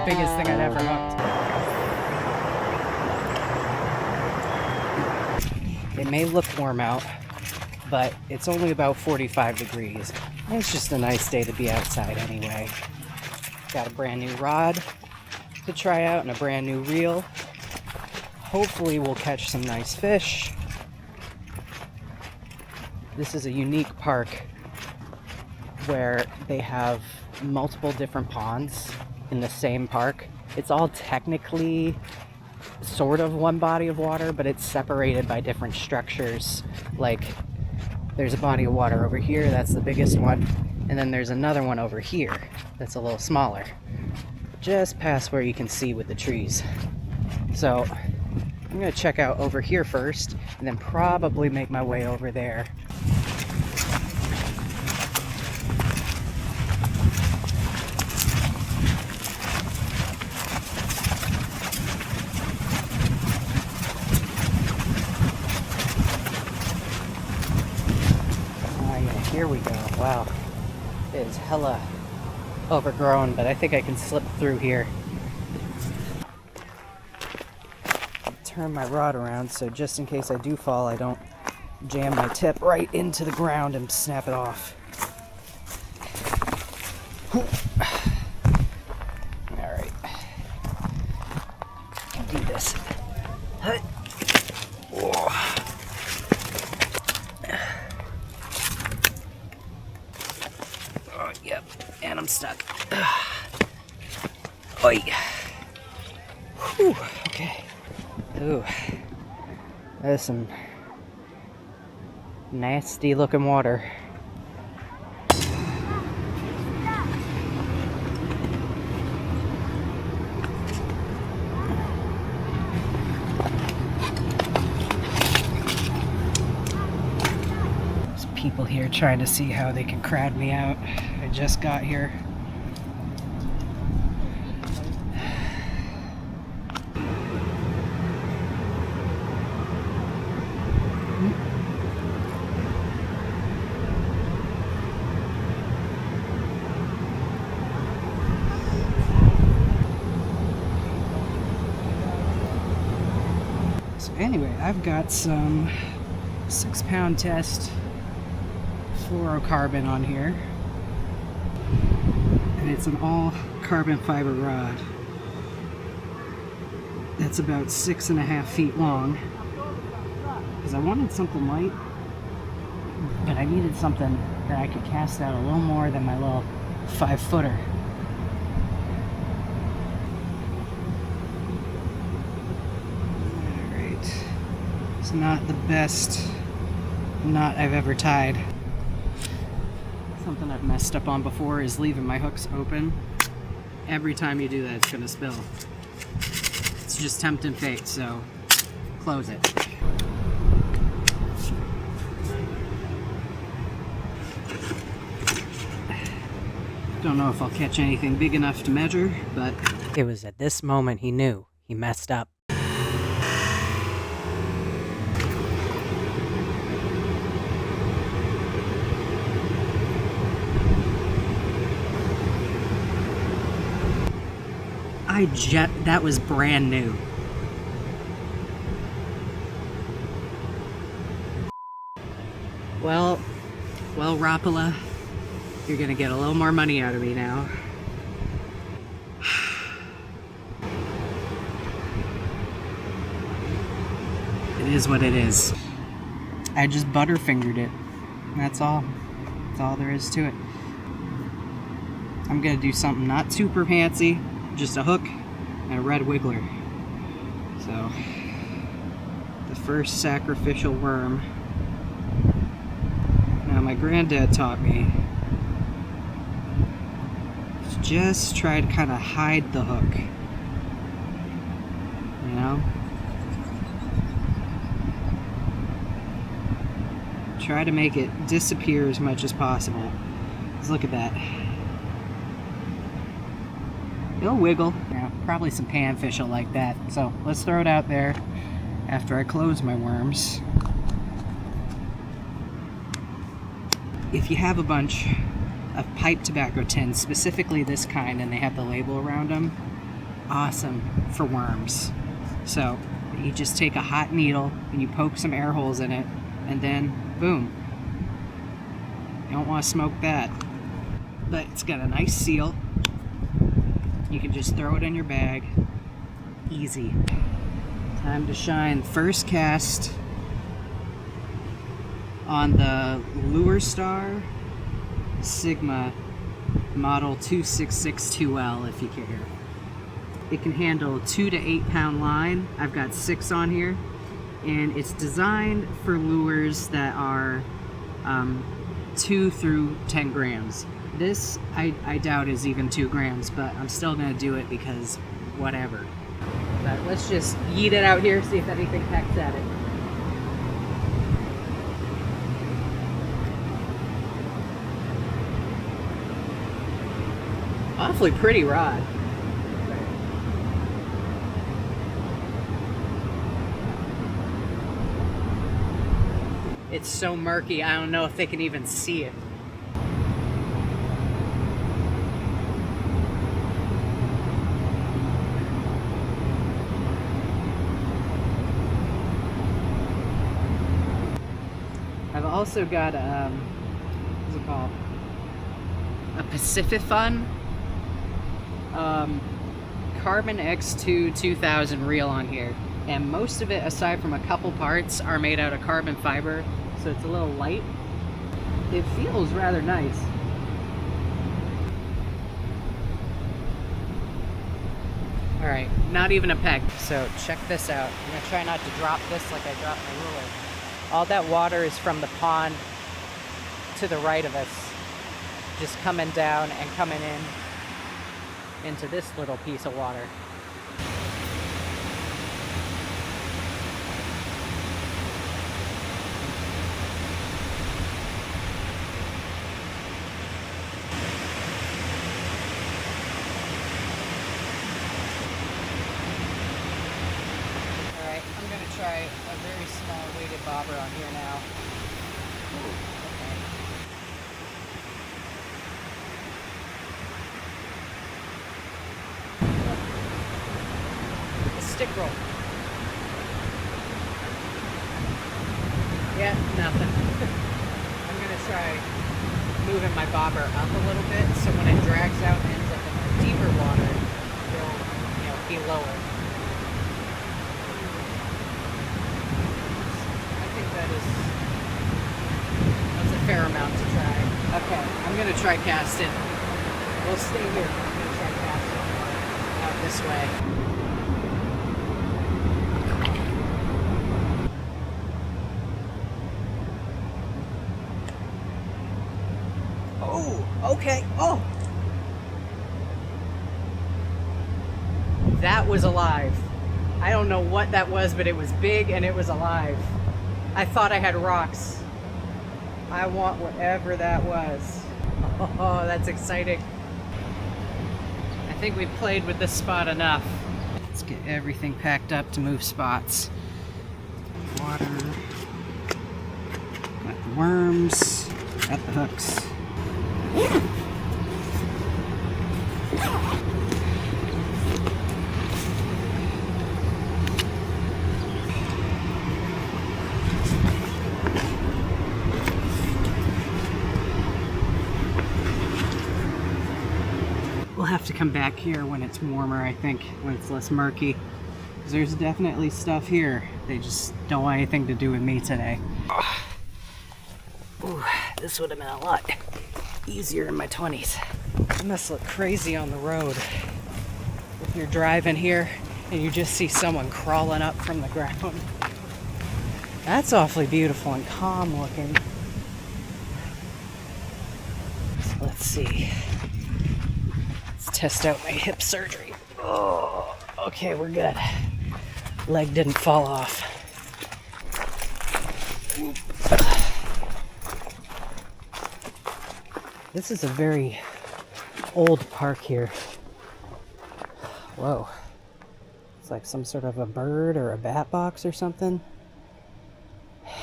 biggest thing I'd ever hooked. It may look warm out, but it's only about 45 degrees. It's just a nice day to be outside anyway. Got a brand new rod to try out and a brand new reel. Hopefully we'll catch some nice fish. This is a unique park where they have multiple different ponds in the same park. It's all technically sort of one body of water, but it's separated by different structures. Like, there's a body of water over here, that's the biggest one, and then there's another one over here that's a little smaller, just past where you can see with the trees. So I'm gonna check out over here first, and then probably make my way over there. Here we go. Wow. It is hella overgrown, but I think I can slip through here. Turn my rod around so just in case I do fall, I don't jam my tip right into the ground and snap it off. Alright. Do this. Yep, and I'm stuck. Oi. Whew, okay. Ooh. There's some nasty looking water. There's people here trying to see how they can crowd me out. I just got here. So anyway, I've got some 6-pound test fluorocarbon on here. And it's an all carbon fiber rod. That's about 6.5 feet long. Because I wanted something light, but I needed something that I could cast out a little more than my little 5-footer. Alright. It's not the best knot I've ever tied. Something I've messed up on before is leaving my hooks open. Every time you do that, it's gonna spill. It's just tempting fate, so close it. Don't know if I'll catch anything big enough to measure, but it was at this moment he knew he messed up. That was brand new. Well, Rapala, you're gonna get a little more money out of me now. It is what it is. I just butterfingered it. That's all. That's all there is to it. I'm gonna do something not super fancy. Just a hook and a red wiggler. So, the first sacrificial worm. Now, my granddad taught me to just try to kind of hide the hook. You know? Try to make it disappear as much as possible. Let's look at that. It'll wiggle. Yeah, probably some panfish will like that. So let's throw it out there after I close my worms. If you have a bunch of pipe tobacco tins, specifically this kind, and they have the label around them, awesome for worms. So you just take a hot needle and you poke some air holes in it, and then boom. You don't want to smoke that. But it's got a nice seal. You can just throw it in your bag. Easy. Time to shine. First cast on the Lure Star Sigma model 2662L, if you care. It can handle 2 to 8 pound line. I've got 6 on here, and it's designed for lures that are 2 through 10 grams. This I doubt is even 2 grams, but I'm still gonna do it because whatever. But let's just yeet it out here, see if anything pecks at it. Awfully pretty rod. It's so murky, I don't know if they can even see it. I've also got what's it called? A Pacificun Carbon X2 2000 reel on here, and most of it, aside from a couple parts, are made out of carbon fiber, so it's a little light. It feels rather nice. Alright, not even a peg. So check this out. I'm gonna try not to drop this like I dropped my ruler. All that water is from the pond to the right of us, just coming down and coming in into this little piece of water. Alright, I'm going to try a very small weighted bobber on here now. Ooh, okay. Stick roll. Yeah, nothing. I'm gonna try moving my bobber up a little bit so when it drags out and ends up in the deeper water, it'll, be lower. I think that's a fair amount to try. Okay, I'm gonna try casting. We'll stay here. I'm gonna try casting out this way. Oh, okay. Oh! That was alive. I don't know what that was, but it was big and it was alive. I thought I had rocks. I want whatever that was. Oh, that's exciting. I think we've played with this spot enough. Let's get everything packed up to move spots. Water. Got the worms. Got the hooks. We'll have to come back here when it's warmer, I think, when it's less murky. 'Cause there's definitely stuff here. They just don't want anything to do with me today. Ooh, this would have been a lot easier in my 20s. It must look crazy on the road if you're driving here and you just see someone crawling up from the ground. That's awfully beautiful and calm looking. So let's see. Let's test out my hip surgery. Oh, okay, we're good. Leg didn't fall off. This is a very old park here. Whoa. It's like some sort of a bird or a bat box or something.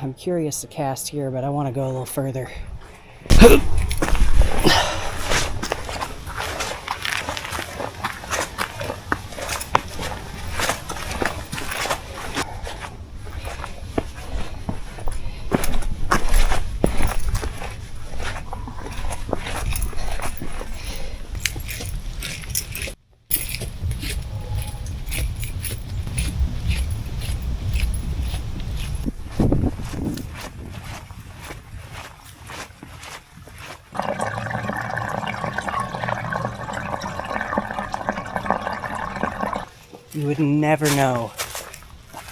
I'm curious to cast here, but I want to go a little further. You would never know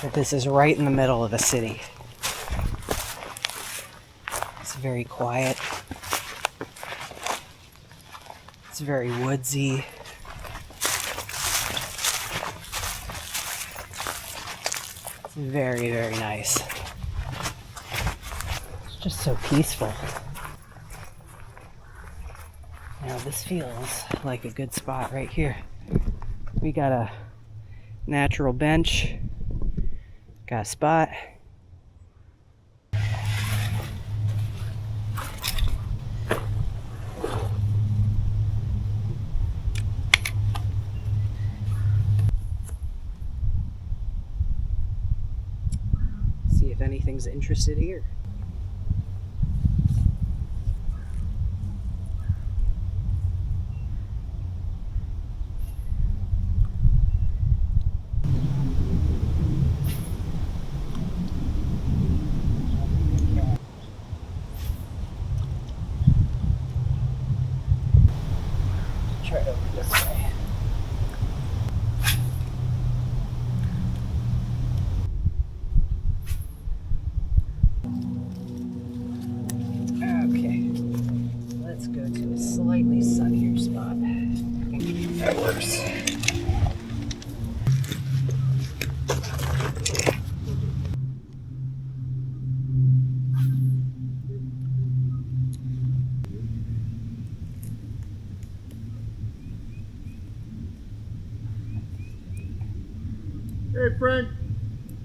that this is right in the middle of the city. It's very quiet. It's very woodsy. It's very, very nice. It's just so peaceful. Now this feels like a good spot right here. We got a natural bench, got a spot. See if anything's interested here. Try it over this way. Okay, let's go to a slightly sunnier spot. That works. Hey, Frank,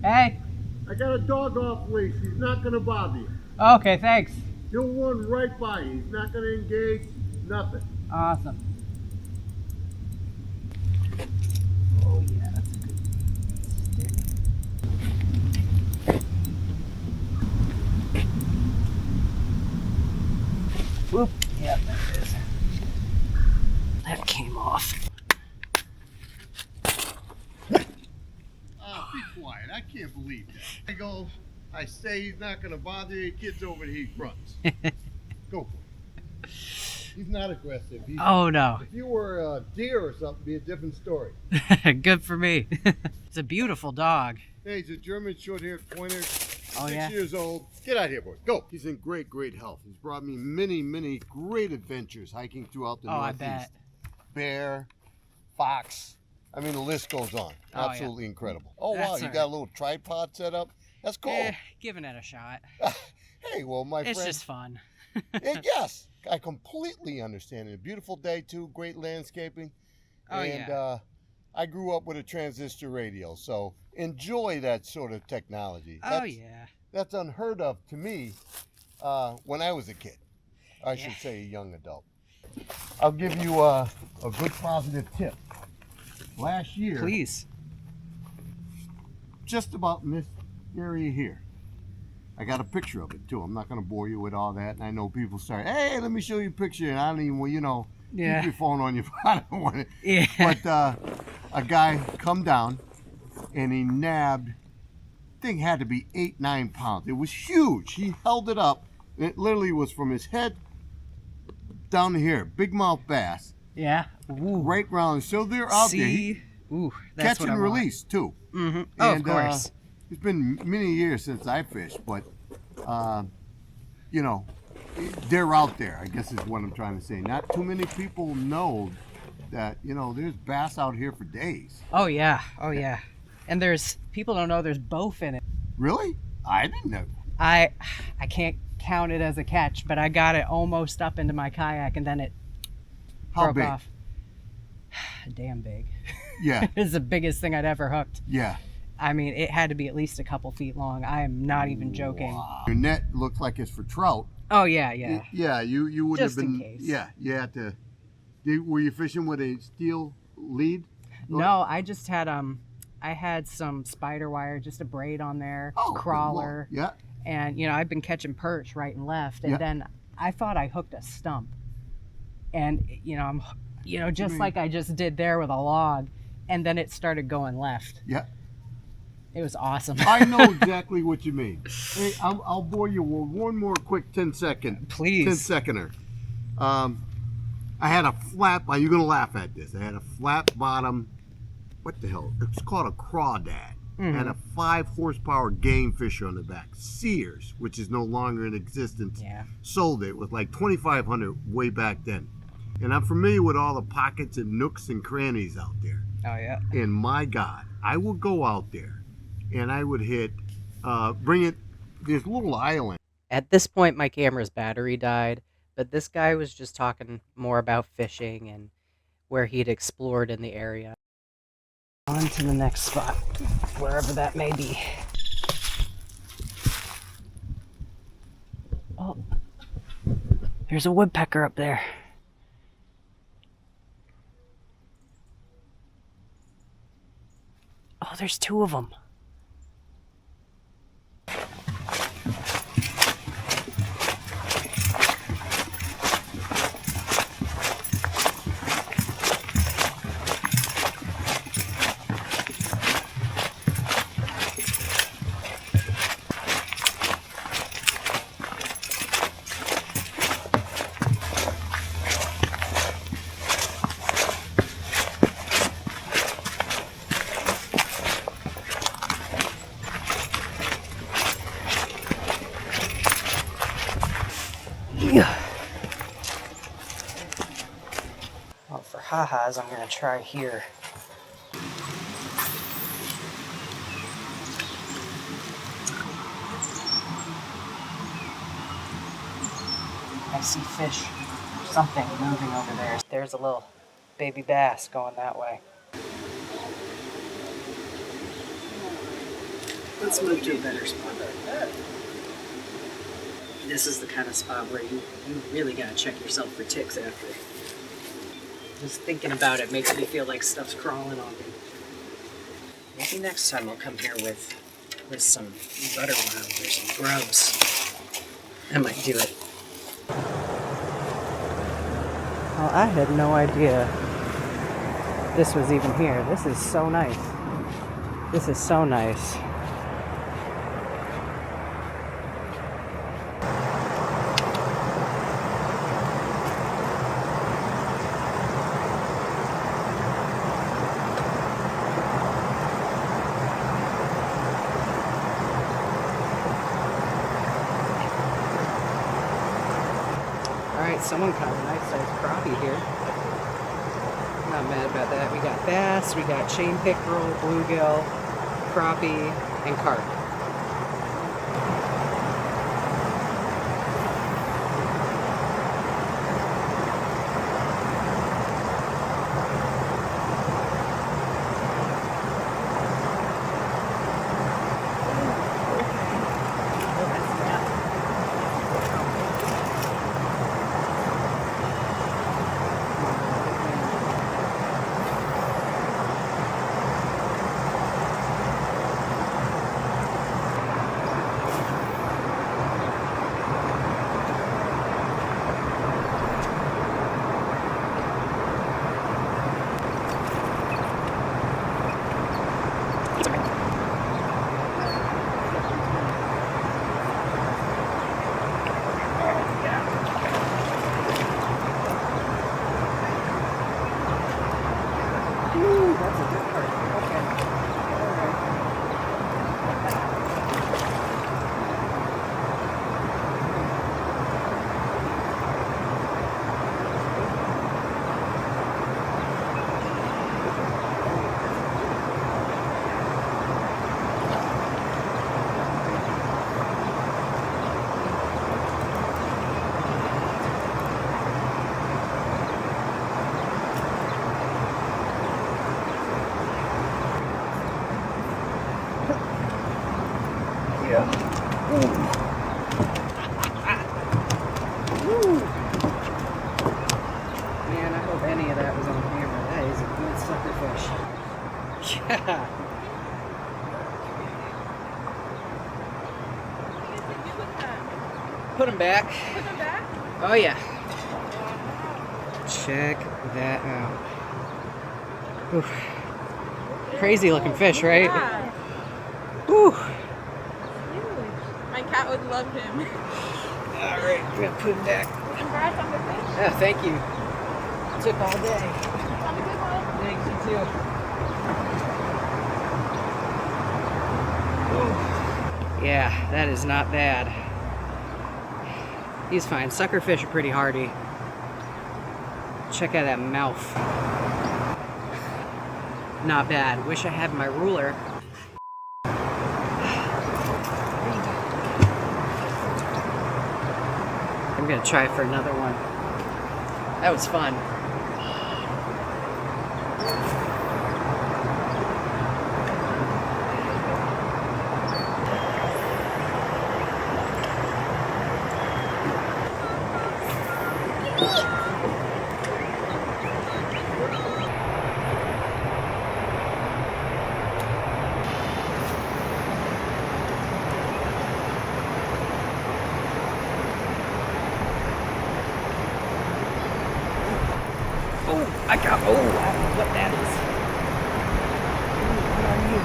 Hey. I got a dog off leash. He's not going to bother you. Okay, thanks. He'll run right by you. He's not going to engage, nothing. Awesome. Oh yeah, that's a good stick. Whoop. Yep, there it is. That came off. Oh, be quiet. I can't believe that. I say he's not going to bother you. Kid's over here, he runs. Go for it. He's not aggressive. Oh no. If you were a deer or something, it'd be a different story. Good for me. It's a beautiful dog. Hey, he's a German short-haired pointer. Oh, 6 yeah? years old. Get out of here, boy. Go. He's in great, great health. He's brought me many great adventures hiking throughout the Northeast. I bet. Bear, fox. I mean, the list goes on. Oh, Absolutely incredible. Oh, That's wow. You all got a little tripod set up? That's cool. Giving it a shot. Hey, well, my It's friend. just fun. Yes, I completely understand it. A beautiful day, too. Great landscaping. Oh, and, yeah. I grew up with a transistor radio, so enjoy that sort of technology. Oh, yeah. That's unheard of to me when I was a kid. I should say a young adult. I'll give you a good positive tip. Last year, Please. just about in this area here, I got a picture of it too. I'm not going to bore you with all that. And I know people start, hey, let me show you a picture. And I don't even, Yeah. keep your phone on your phone. I don't want it. Yeah. But a guy come down and he nabbed, thing had to be 8-9 pounds. It was huge. He held it up. It literally was from his head down to here. Big mouth bass. Yeah. Ooh. Right round. So they're out there. See? Ooh, that's Catch what and I want. release too. Mm-hmm. Oh, And, of course. It's been many years since I fished, but they're out there, I guess is what I'm trying to say. Not too many people know that, there's bass out here for days. Oh, yeah. Oh, yeah. And people don't know there's both in it. Really? I didn't know. I can't count it as a catch, but I got it almost up into my kayak and then it How broke big? off. Damn big. Yeah. It's the biggest thing I'd ever hooked. Yeah. I mean, it had to be at least a couple feet long. I am not even joking. Wow. Your net looks like it's for trout. Oh, yeah, yeah. Yeah, you wouldn't Just have been. in case. Yeah, you had to. Were you fishing with a steel lead? No, I just had I had some spider wire, just a braid on there, Oh, crawler. Yeah. And I've been catching perch right and left, and Yeah. then I thought I hooked a stump, and I'm just like I just did there with a log, and then it started going left. Yeah. It was awesome. I know exactly what you mean. Hey, I'll bore you with one more quick 10-second. Please. 10-seconder. I had a flat. You're gonna laugh at this. I had a flat bottom what the hell? It's called a crawdad. And a 5 horsepower game fisher on the back. Sears, which is no longer in existence, sold it with like 2,500 way back then. And I'm familiar with all the pockets and nooks and crannies out there. Oh yeah. And my God, I would go out there and I would hit, bring it, this little island. At this point, my camera's battery died, but this guy was just talking more about fishing and where he'd explored in the area. On to the next spot, wherever that may be. Oh, there's a woodpecker up there. Oh, there's 2 of them. Well, for ha-has, I'm gonna try here. I see fish, something moving over there. There's a little baby bass going that way. Let's move to a better spot. This is the kind of spot where you really gotta check yourself for ticks after. Just thinking about it makes me feel like stuff's crawling on me. Maybe next time I'll come here with some butterworms or some grubs. I might do it. Well, I had no idea this was even here. This is so nice. This is so nice. Alright, someone caught a nice sized crappie here. Not mad about that. We got bass, we got chain pickerel, bluegill, crappie, and carp. Man, I hope any of that was on camera. That is a good sucker fish. Yeah. Put him back. Put them back? Oh yeah. Check that out. Oof. Crazy looking fish, right? Yeah. Whew. Huge. My cat would love him. Alright, I'm gonna put him back. Congrats on the fish. Yeah, thank you. Took all day. Have a good one. Thanks, you too. Yeah, that is not bad. He's fine. Suckerfish are pretty hardy. Check out that mouth. Not bad. Wish I had my ruler. I'm gonna try for another one. That was fun. I don't know what that is. What are you?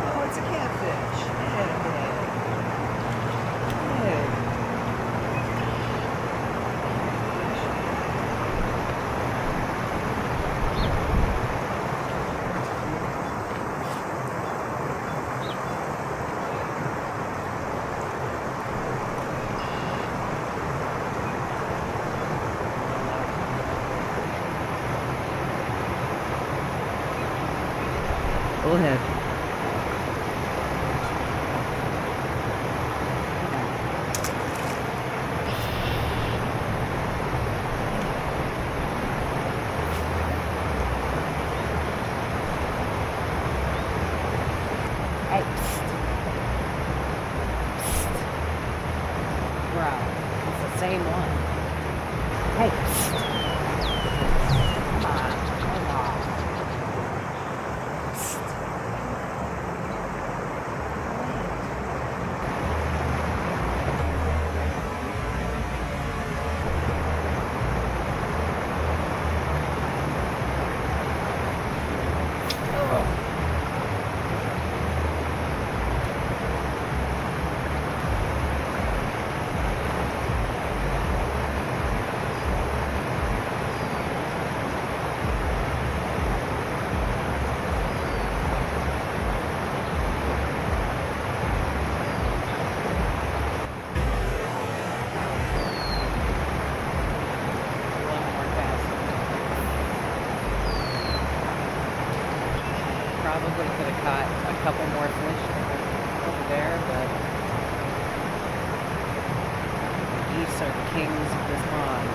Oh, it's a catfish. Go ahead. Hey. Bro, it's the same one. Hey. Come on. Come on. Probably could have caught a couple more fish over there, but the geese are the kings of this pond.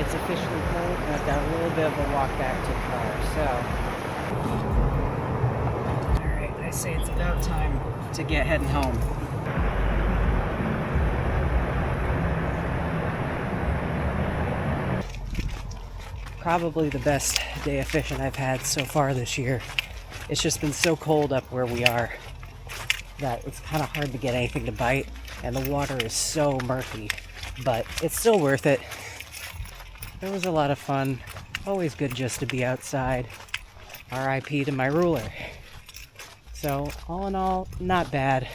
It's officially cold, and I've got a little bit of a walk back to the car, so. Alright, I say it's about time to get heading home. Probably the best day of fishing I've had so far this year. It's just been so cold up where we are that it's kind of hard to get anything to bite, and the water is so murky, but it's still worth it. It was a lot of fun. Always good just to be outside. RIP to my ruler. So all in all, not bad.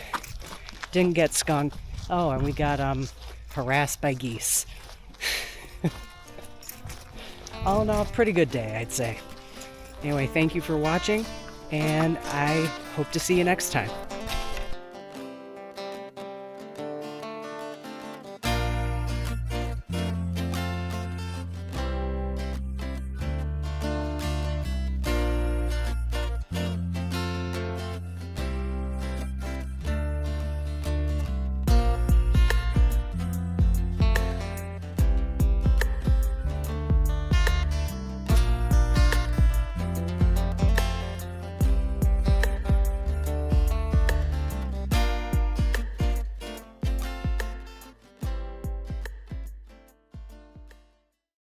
Didn't get skunked. Oh, and we got harassed by geese. All in all, pretty good day, I'd say. Anyway, thank you for watching, and I hope to see you next time.